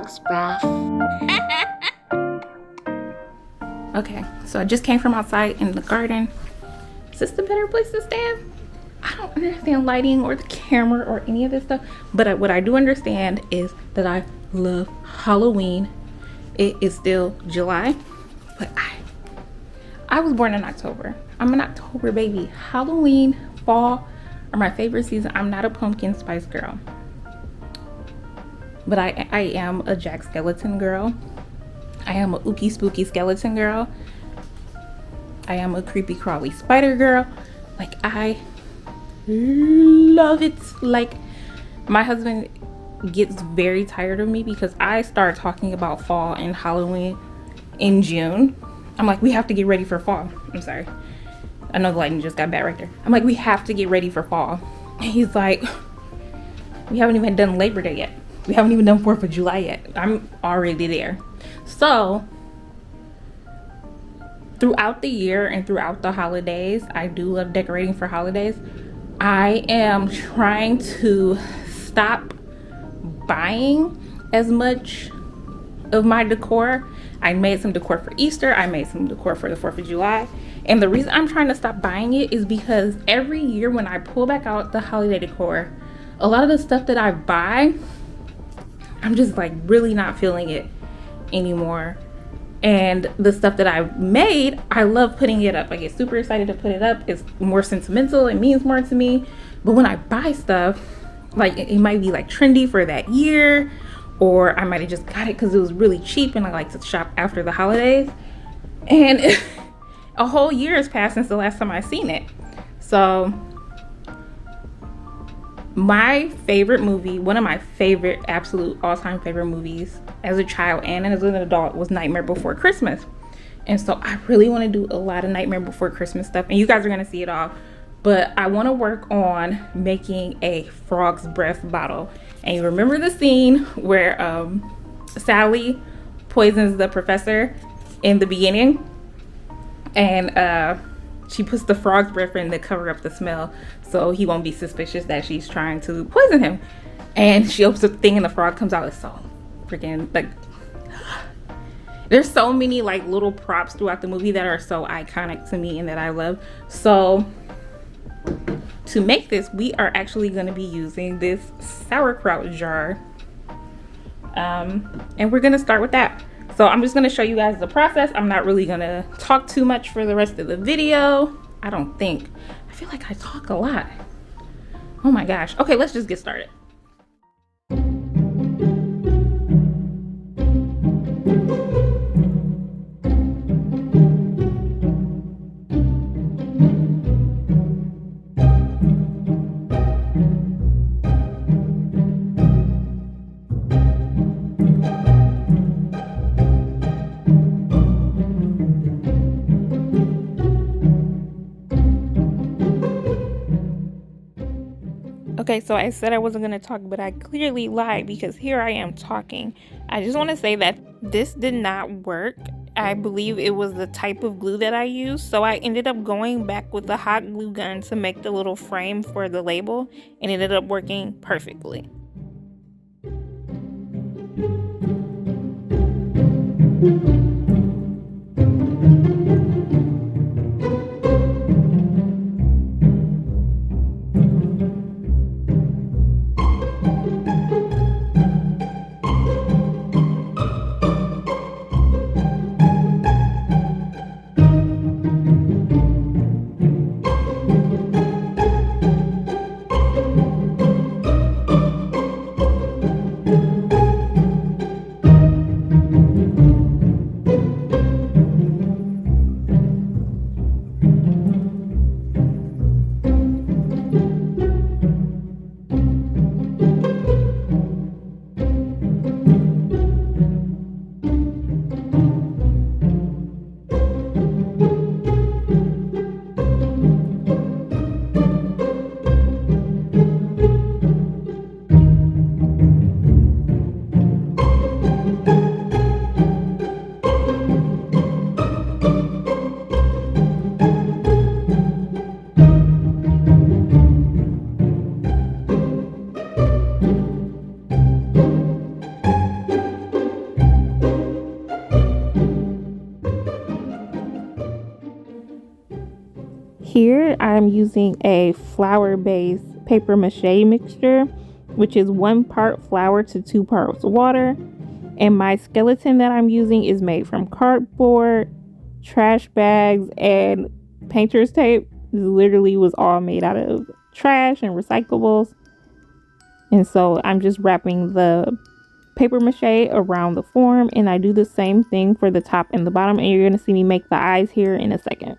frog's breath. Okay, so I just came from outside in the garden. Is this the better place to stand? I don't understand lighting or the camera or any of this stuff, but what I do understand is that I love Halloween. It is still July, but I was born in October. I'm an October baby. Halloween, fall are my favorite season. I'm not a pumpkin spice girl, but I am a Jack Skellington girl. I am a ookie spooky skeleton girl. I am a creepy crawly spider girl. Like, I love it. Like, my husband gets very tired of me because I start talking about fall and Halloween in June. I'm like, we have to get ready for fall. I'm sorry, I know the lighting just got bad right there. I'm like, we have to get ready for fall. And he's like, we haven't even done Labor Day yet. We haven't even done 4th of July yet. I'm already there. So throughout the year and throughout the holidays, I do love decorating for holidays. I am trying to stop buying as much of my decor. I made some decor for Easter. I made some decor for the 4th of July. And the reason I'm trying to stop buying it is because every year when I pull back out the holiday decor, a lot of the stuff that I buy, I'm just like really not feeling it anymore. And the stuff that I made, I love putting it up. I get super excited to put it up. It's more sentimental. It means more to me. But when I buy stuff, like, it might be like trendy for that year, or I might have just got it because it was really cheap and I like to shop after the holidays. And a whole year has passed since the last time I seen it. So my favorite movie, one of my favorite, absolute all-time favorite movies as a child and as an adult, was Nightmare Before Christmas. And so I really want to do a lot of Nightmare Before Christmas stuff, and you guys are going to see it all. But I want to work on making a frog's breath bottle. And you remember the scene where Sally poisons the professor in the beginning, and she puts the frog's breath in to cover up the smell so he won't be suspicious that she's trying to poison him. And she opens the thing and the frog comes out. It's so freaking, like, there's so many like little props throughout the movie that are so iconic to me and that I love. So to make this, we are actually going to be using this sauerkraut jar, and we're going to start with that. So I'm just going to show you guys the process. I'm not really going to talk too much for the rest of the video. I don't think. I feel like I talk a lot. Oh my gosh. Okay, let's just get started. Okay, so I said I wasn't going to talk, but I clearly lied because here I am talking. I just want to say that this did not work. I believe it was the type of glue that I used. So I ended up going back with the hot glue gun to make the little frame for the label, and it ended up working perfectly. Here I'm using a flour-based paper mache mixture, which is 1 part flour to 2 parts water. And my skeleton that I'm using is made from cardboard, trash bags, and painter's tape. This literally was all made out of trash and recyclables. And so I'm just wrapping the paper mache around the form, and I do the same thing for the top and the bottom, and you're going to see me make the eyes here in a second.